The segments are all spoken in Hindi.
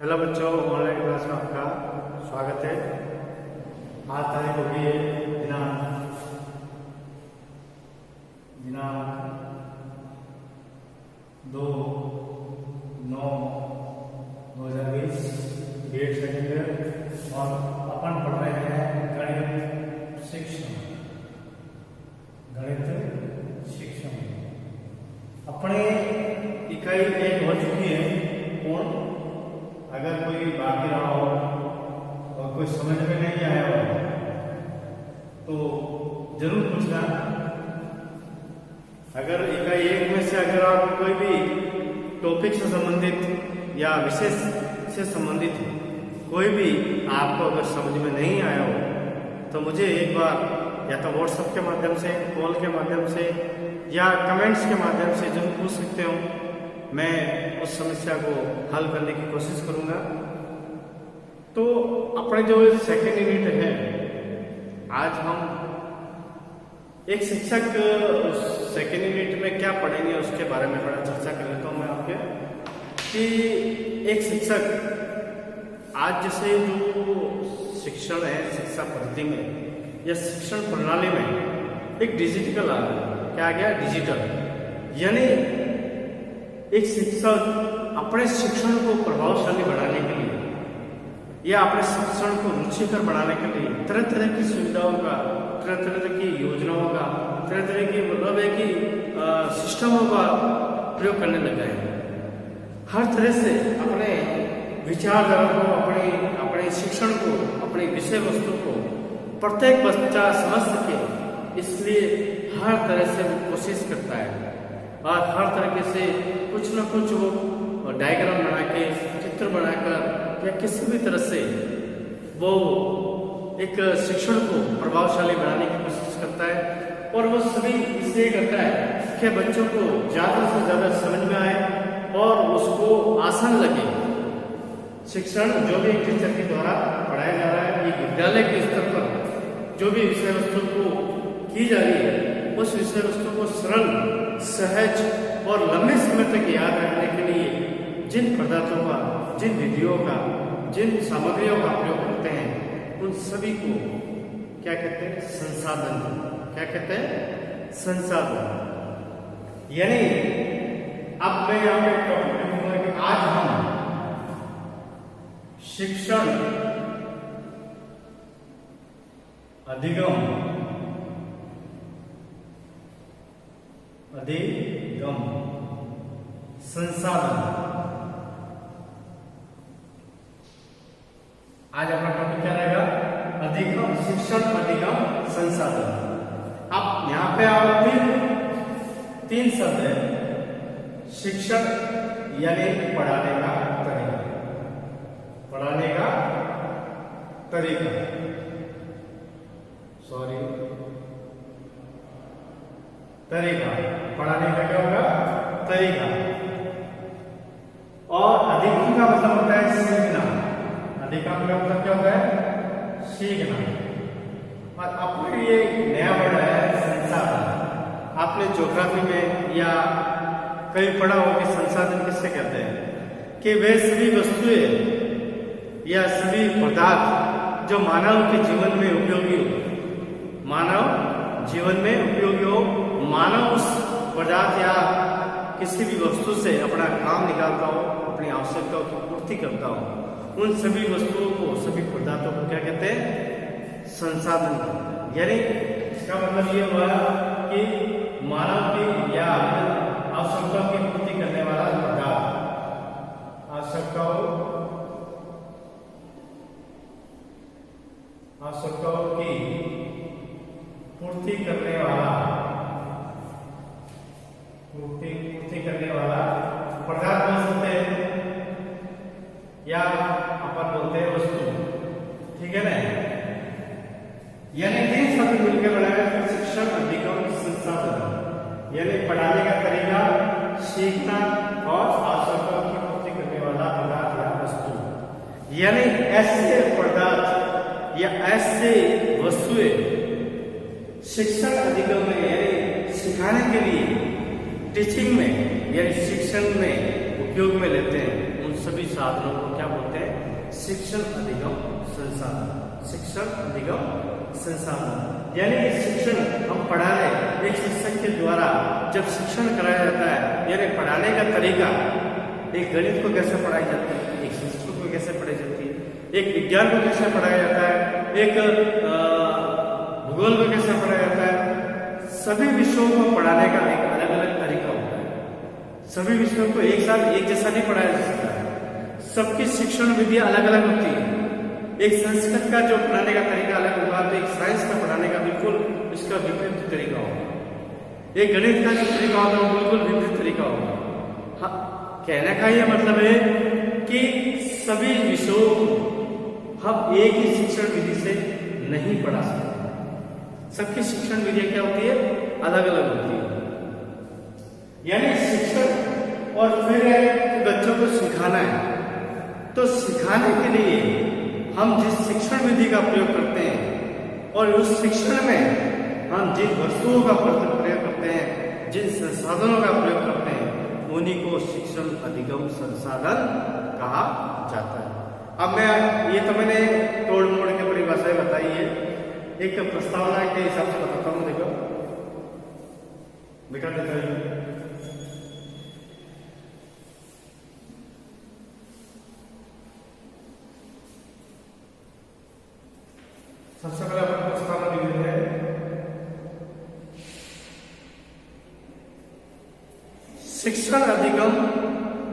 हेलो बच्चों, ऑनलाइन क्लास में आपका स्वागत है। आज तारीख होगी दिनांक दिनांक 2/9/2020 ग्रेड सेकेंड और अपन पढ़ रहे हैं गणित शिक्षण। अपने इकाई 1 हो चुकी है। पूर्ण अगर कोई बाकी रहा हो और कोई समझ में नहीं आया हो तो जरूर पूछना। अगर इकाई 1 में से अगर आप कोई भी टॉपिक से संबंधित या विषय से संबंधित कोई भी आपको अगर समझ में नहीं आया हो तो मुझे एक बार या तो व्हाट्सएप के माध्यम से, कॉल के माध्यम से या कमेंट्स के माध्यम से जरूर पूछ सकते हो। मैं उस समस्या को हल करने की कोशिश करूंगा। तो अपने जो सेकेंड यूनिट है, आज हम एक शिक्षक सेकेंड यूनिट में क्या पढ़ेंगे उसके बारे में थोड़ा चर्चा कर लेता हूं मैं आपके कि एक शिक्षक आज जैसे जो शिक्षण है, शिक्षा पद्धति में या शिक्षण प्रणाली में एक डिजिटल आ गया। क्या आ गया? डिजिटल। यानी एक शिक्षक अपने शिक्षण को प्रभावशाली बनाने के लिए या अपने शिक्षण को रुचिकर बनाने के लिए तरह तरह की सुविधाओं का, तरह तरह की योजनाओं का, तरह तरह की मतलब है कि सिस्टमों का प्रयोग करने लगा है। हर तरह से अपने विचारधारा को, अपने शिक्षण को, अपने विषय वस्तु को प्रत्येक बच्चा समझ सके, इसलिए हर तरह से वो कोशिश करता है और हर तरीके से कुछ न कुछ वो डायग्राम बना के, चित्र बनाकर या किसी भी तरह से वो एक शिक्षण को प्रभावशाली बनाने की कोशिश करता है। और वो सभी इसलिए करता है कि बच्चों को ज़्यादा से ज़्यादा समझ में आए और उसको आसान लगे। शिक्षण जो भी टीचर के द्वारा पढ़ाया जा रहा है, ये विद्यालय के स्तर पर जो भी विषय वस्तु को की जा रही है, उस विषय वस्तु को सरल, सहज और लंबे समय तक याद रखने के लिए जिन पदार्थों का, जिन विधियों का, जिन सामग्रियों का प्रयोग करते हैं, उन सभी को क्या कहते हैं? संसाधन। क्या कहते हैं? संसाधन। यानी अब मैं यहाँ पे टॉपिक लिखूंगा कि आज हम शिक्षण अधिगम संसाधन। आज अपना टॉपिक क्या रहेगा? अधिगम, शिक्षण अधिगम संसाधन। अब यहां पे आप तीन शब्द है। शिक्षण यानी पढ़ाने का तरीका, पढ़ाने का तरीका, तरीका, पढ़ाने का क्या होगा? तरीका। और अधिगम का मतलब होता है सीखना। अधिगम का मतलब क्या होता है? सीखना। और आपने ये नया वर्ड है संसाधन। आपने ज्योग्राफी में या कहीं पढ़ा हो कि संसाधन किससे कहते हैं? कि वे सभी वस्तुएं या सभी पदार्थ जो मानव के जीवन में उपयोगी हो, मानव जीवन में उपयोगी हो, मानव उस पदार्थ या किसी भी वस्तु से अपना काम निकालता हो, अपनी आवश्यकताओं की पूर्ति करता हो, उन सभी वस्तुओं को, सभी पदार्थों को क्या कहते हैं? संसाधन। यानी इसका मतलब ये हुआ कि मानव की या आवश्यकताओं की पूर्ति करने वाला पदार्थ, आवश्यकताओं की पूर्ति करने वाला पदार्थ बोल सकते हैं या अपन बोलते हैं वस्तु। ठीक है ना? यानी तीन शब्द मिलकर बनाया शिक्षण अधिगम संसाधन। यानी पढ़ाने का तरीका, सीखना और आवश्यकताओं की पूर्ति करने वाला पदार्थ या वस्तु। यानी ऐसे पदार्थ या ऐसे वस्तुएं शिक्षण अधिगम में यानी सिखाने के लिए, टीचिंग में यानी शिक्षण में उपयोग में लेते हैं, उन सभी साधनों को क्या बोलते हैं? शिक्षण अधिगम संसाधन। शिक्षण अधिगम संसाधन यानी शिक्षण हम पढ़ा रहे, एक शिक्षक के द्वारा जब शिक्षण कराया जाता है, यानी पढ़ाने का तरीका, एक गणित को कैसे पढ़ाई जाती है, एक संस्कृत को कैसे पढ़ाई जाती है, एक विज्ञान को कैसे पढ़ाया जाता है, एक भूगोल को कैसे पढ़ाया जाता है, सभी विषयों को पढ़ाने का एक अलग अलग तरीका होता है। सभी विषयों को एक साथ एक जैसा नहीं पढ़ाया जा सकता है, सबकी शिक्षण विधि अलग अलग होती है। एक संस्कृत का जो पढ़ाने का तरीका अलग होगा, तो एक साइंस का पढ़ाने का बिल्कुल इसका विपरीत तरीका होगा। एक गणित का जो तरीका होगा वो बिल्कुल विपरीत तरीका होगा। हाँ, कहने का यह मतलब है कि सभी विषयों को हम एक ही शिक्षण विधि से नहीं पढ़ा सकते। सबकी शिक्षण विधि क्या होती है? अलग अलग होती है। यानी शिक्षण और फिर बच्चों को सिखाना है, तो सिखाने के लिए हम जिस शिक्षण विधि का प्रयोग करते हैं और उस शिक्षण में हम जिन वस्तुओं का प्रयोग करते हैं, जिन संसाधनों का प्रयोग करते हैं, उन्हीं को शिक्षण अधिगम संसाधन कहा जाता है। अब मैं ये तो मैंने तोड़ मोड़ के परिभाषाएं बताई है, एक प्रस्तावना के हिसाब से बताता हूँ। देखो बेटा, देखो सबसे पहले अपन प्रस्तावना लिख लेते हैं। शिक्षण अधिगम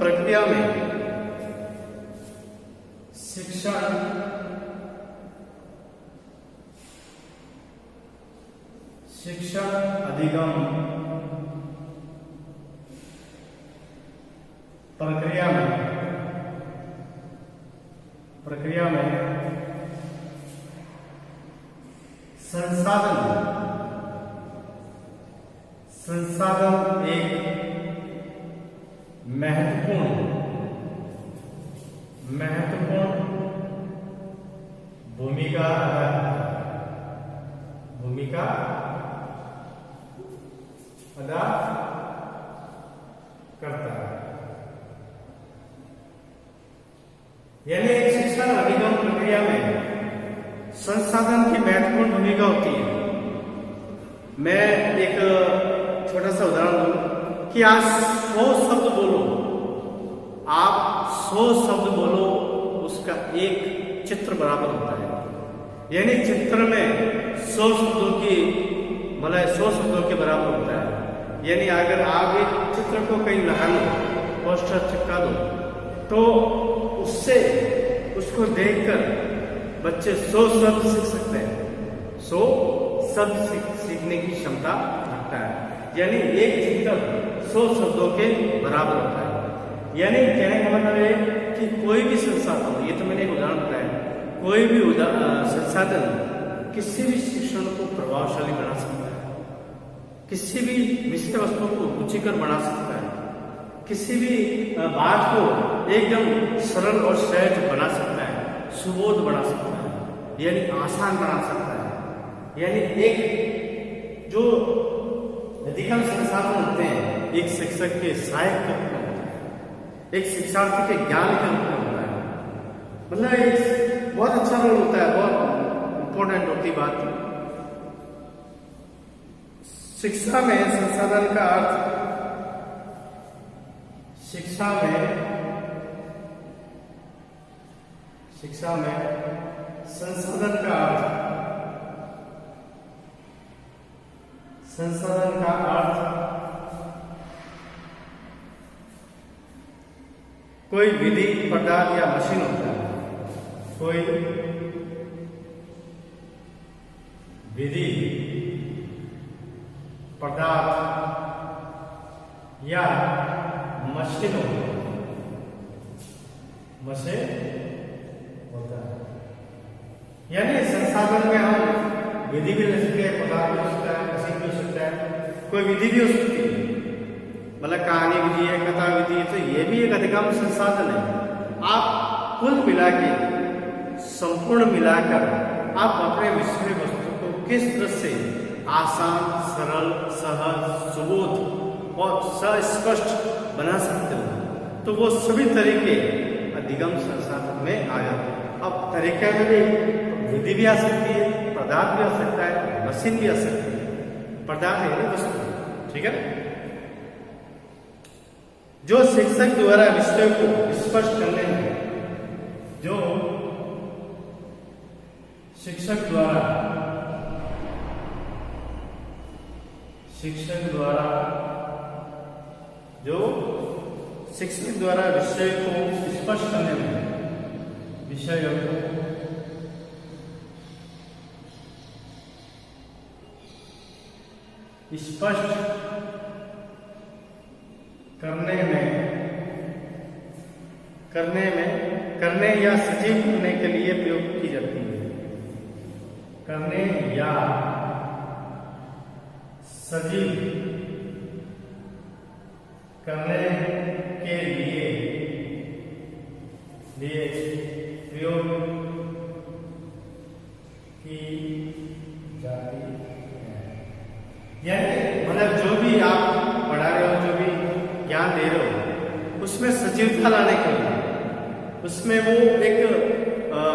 प्रक्रिया में शिक्षण अधिगम प्रक्रिया में संसाधन एक महत्वपूर्ण भूमिका अदा करता है। यानी शिक्षण अधिगम प्रक्रिया में संसाधन की महत्वपूर्ण भूमिका होती है। मैं एक छोटा सा उदाहरण दूं कि आज 100 शब्द बोलो, आप 100 शब्द बोलो, उसका एक चित्र बराबर होता है। यानी चित्र में 100 शब्दों की 100 शब्दों के बराबर होता है। यानी अगर आप एक चित्र को कहीं लगा लो, पोस्टर चिपका दो, तो उससे उसको देखकर बच्चे 100 शब्द सीख सकते हैं। 100 शब्द सीखने की क्षमता रखता है। यानी एक चित्र 100 शब्दों के बराबर होता है। यानी कहने का मतलब है कि कोई भी संसाधन, ये तो मैंने एक उदाहरण बताया, कोई भी संसाधन किसी भी शिक्षण को प्रभावशाली बना सकता है, किसी भी विषय वस्तु को रुचिकर बना सकता है, किसी भी बात को एकदम सरल और सहज बना सकता है, सुबोध बना सकता है, यानी आसान बना सकता है। यानी एक जो अधिकांश संसाधन होते हैं, एक शिक्षक के सहायक के रूप में होते हैं, एक शिक्षार्थी के ज्ञान के रूप में होता है। मतलब एक बहुत अच्छा रोल होता है, बहुत इंपॉर्टेंट होती बात। शिक्षा में संसाधन का अर्थ, शिक्षा में संसाधन का अर्थ कोई विधि, पदार्थ या मशीन होता है। कोई विधि, पदार्थ या मशीन होता है। यानी संसाधन में हम विधि भी ले सकते हैं, पदार्थ भी हो सकता है, मशीन भी हो सकता है, कोई विधि भी हो सकती है। मतलब कहानी विधि है, कथा विधि है, तो ये भी एक अधिकांश संसाधन है। आप कुल मिला के, संपूर्ण मिलाकर आप अपने विषय वस्तु को किस तरह से आसान, सरल, सहज, सुबोध और स्पष्ट बना सकते हो, तो वो सभी तरीके अधिगम संसाधन में आ जाते हैं। अब तरीका में भी विधि भी आ सकती है, पदार्थ भी आ सकता है, मशीन भी आ सकती है। पदार्थ है वस्तु, ठीक है। जो शिक्षक द्वारा विषय को स्पष्ट करने में, जो शिक्षक द्वारा विषय को स्पष्ट करने में, विषय को स्पष्ट करने या सजीव करने के लिए प्रयोग की जाती है। करने या सजीव करने के लिए प्रयोग की जाती है। यानी मतलब जो भी आप पढ़ा रहे हो, जो भी ज्ञान दे रहे हो, उसमें सजीवता लाने के लिए, उसमें वो एक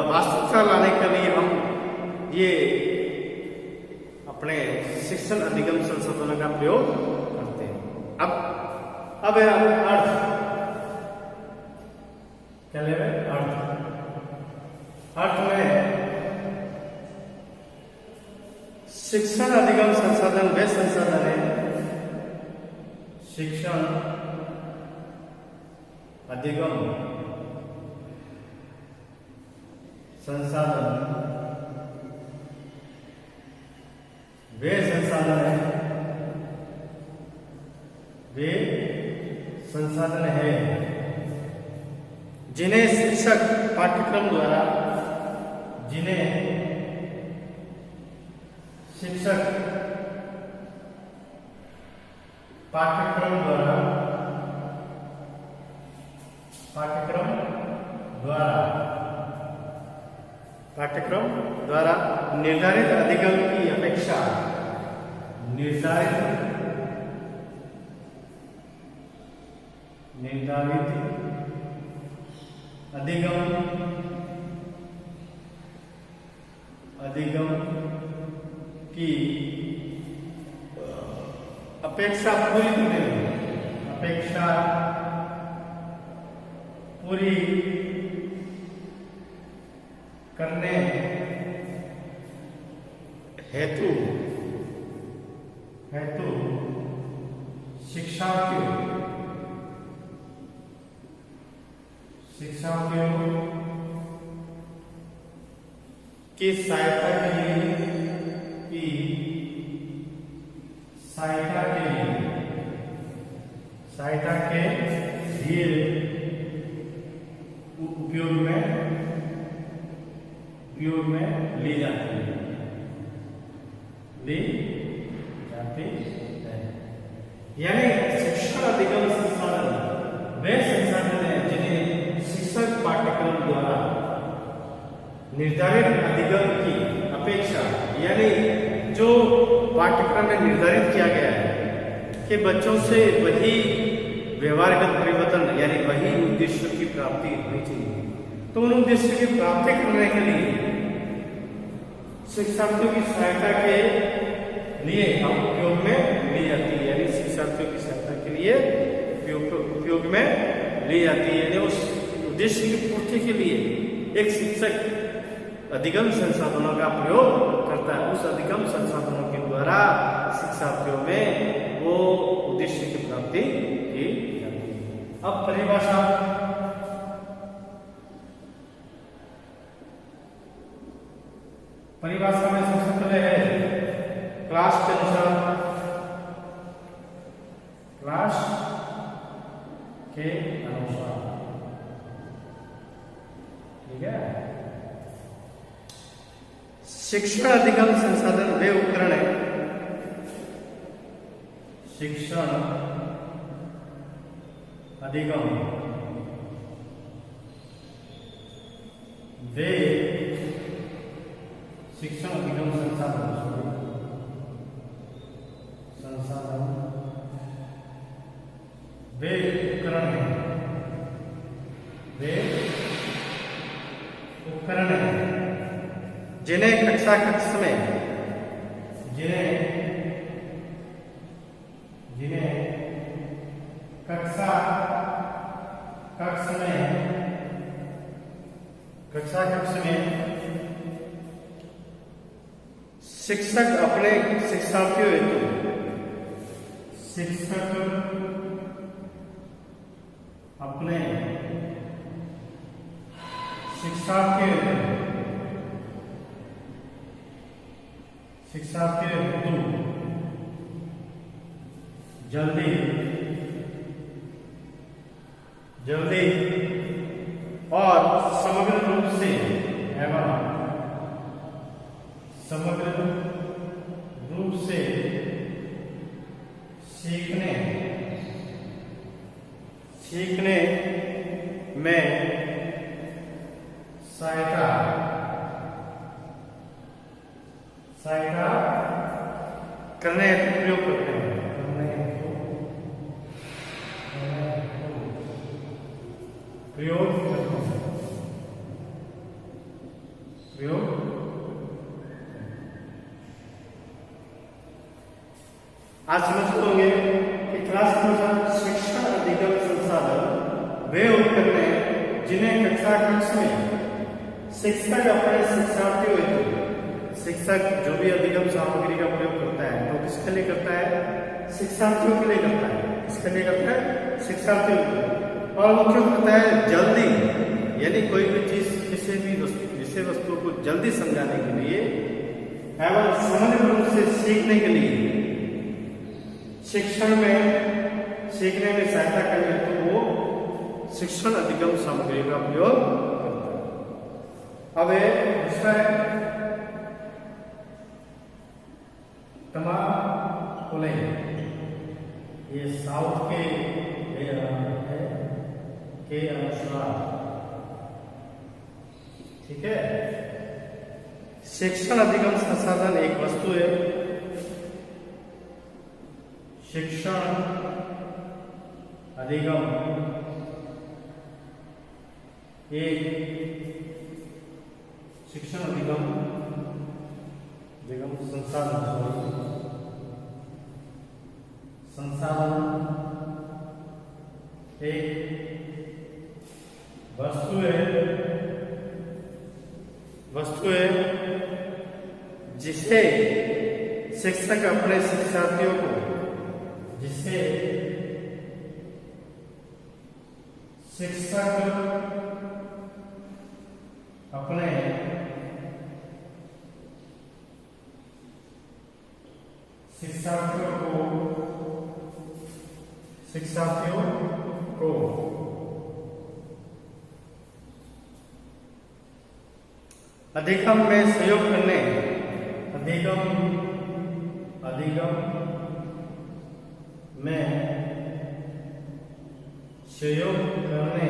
वास्तविकता लाने के लिए हम ये अपने शिक्षण अधिगम संसाधनों का प्रयोग करते हैं। अब है अर्थ, क्या ले रहे हैं? अर्थ में शिक्षण अधिगम संसाधन वे संसाधन है, शिक्षण अधिगम संसाधन वे संसाधन है जिन्हें शिक्षक पाठ्यक्रम द्वारा निर्धारित अधिगम की अपेक्षा निर्धारित अधिगम की अपेक्षा पूरी करने हेतु शिक्षार्थियों की सहायता के लिए उपयोग में ली जाती है। यानी शिक्षण अधिगम संसाधन वे संसाधन है जिन्हें शिक्षक पाठ्यक्रम द्वारा निर्धारित अधिगम की अपेक्षा, यानी जो पाठ्यक्रम में निर्धारित किया गया है कि बच्चों से वही व्यवहारगत परिवर्तन यानी वही उद्देश्य की प्राप्ति होनी चाहिए, तो उन उद्देश्य की प्राप्ति करने के लिए शिक्षार्थियों की सहायता के लिए उपयोग में ली जाती है। यानी शिक्षार्थियों की सहायता के लिए उपयोग में ली जाती है। यानी उस उद्देश्य की पूर्ति के लिए एक शिक्षक अधिगम संसाधनों का प्रयोग करता है। उस अधिगम संसाधनों के द्वारा शिक्षार्थियों में वो उद्देश्य की प्राप्ति की जाती है। अब परिभाषा में सबसे पहले है क्लास के अनुसार, ठीक है। शिक्षण अधिगम संसाधन वे उपकरण है, शिक्षण अधिगम वे शिक्षण अधिगम संसाधन वे उपकरण हैं, वे करने, जिन्हें कक्षा कक्ष में जिन्हें कक्षा कक्ष में शिक्षक अपने शिक्षार्थियों हेतु शिक्षार्थियों हेतु जल्दी और समग्र रूप से सीखने में सहायता करने हेतु प्रयोग करते हैं। आज समझते होंगे कि क्लास शिक्षण अधिगम संसाधन वे उपकरण हैं जिन्हें कक्षा कक्ष में शिक्षक अपने शिक्षार्थियों हेतु शिक्षक जो भी अधिगम सामग्री का प्रयोग करता है तो किसके लिए करता है? शिक्षार्थियों के लिए करता है। किसके लिए करता है? शिक्षार्थियों के लिए। और वो क्यों करता है? जल्दी, यानी कोई भी चीज किसी भी विषय वस्तु को जल्दी समझाने के लिए एवं समग्र रूप से सीखने के लिए सीखने में सहायता करने तो वो शिक्षण अधिगम सामग्री का प्रयोग करता है। अब दूसरा है तमाकुले, ये साउथ के अनुसार, ठीक है। शिक्षण अधिगम संसाधन एक वस्तु है। शिक्षण अधिगम संसाधन एक वस्तु है जिसे शिक्षक अपने शिक्षार्थियों को शिक्षार्थियों को अधिगम में सहयोग करने, अधिगम में सहयोग करने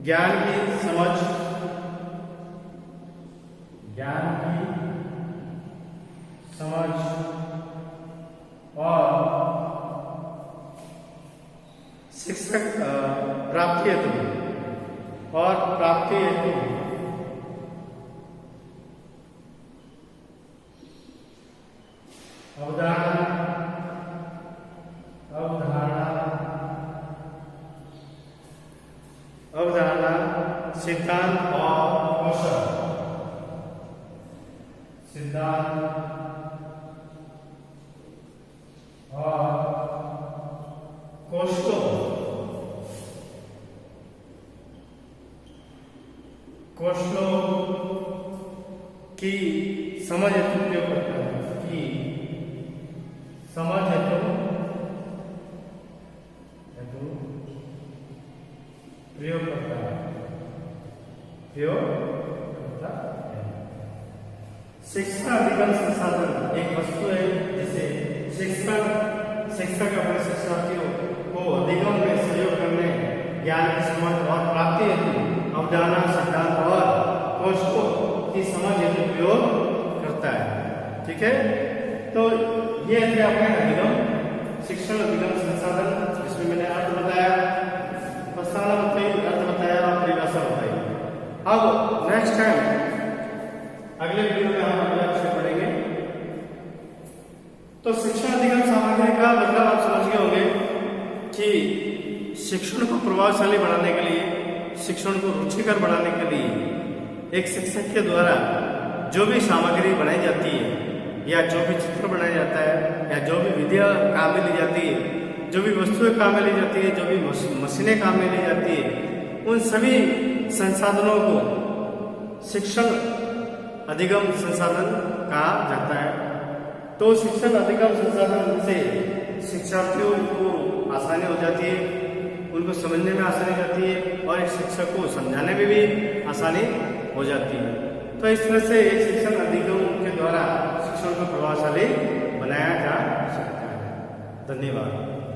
ज्ञान की समझ और शिक्षक प्राप्ति हेतु अवधारणा सिद्धांत और कौशल, कौशलों की समझ हेतु प्रयोग करता है, प्रयोग करता है। शिक्षण अधिगम संसाधन एक वस्तु है जिसे शिक्षक अपने शिक्षार्थियों को अधिगम में सहयोग करने, ज्ञान की समझ और प्राप्ति हेतु अवधारणा सिद्धांत और कौशलों की समझ हेतु प्रयोग करता है। ठीक है, तो ये थे अपने अधिगम शिक्षण अधिगम संसाधन, जिसमें मैंने अर्थ बताया, प्रस्तावना बताई, अर्थ बताया और परिभाषा बताई। अब नेक्स्ट टाइम अगले वीडियो में हम अगला विषय पढ़ेंगे। तो शिक्षण अधिगम सामग्री का मतलब आप समझ गए होंगे कि शिक्षण को प्रभावशाली बनाने के लिए, शिक्षण को रुचिकर बनाने के लिए एक शिक्षक के द्वारा जो भी सामग्री बनाई जाती है या जो भी चित्र बनाया जाता है या जो भी विधियां काम में ली जाती है, जो भी वस्तुएं काम में ली जाती है, जो भी मशीनें काम में ली जाती है, उन सभी संसाधनों को शिक्षण अधिगम संसाधन कहा जाता है। तो शिक्षण अधिगम संसाधन से शिक्षार्थियों को आसानी हो जाती है, उनको समझने में आसानी हो जाती है और एक शिक्षक को समझाने में भी आसानी हो जाती है। तो इस तरह से एक शिक्षण अधिगम के द्वारा शिक्षण को प्रभावशाली बनाया जा सकता है। धन्यवाद।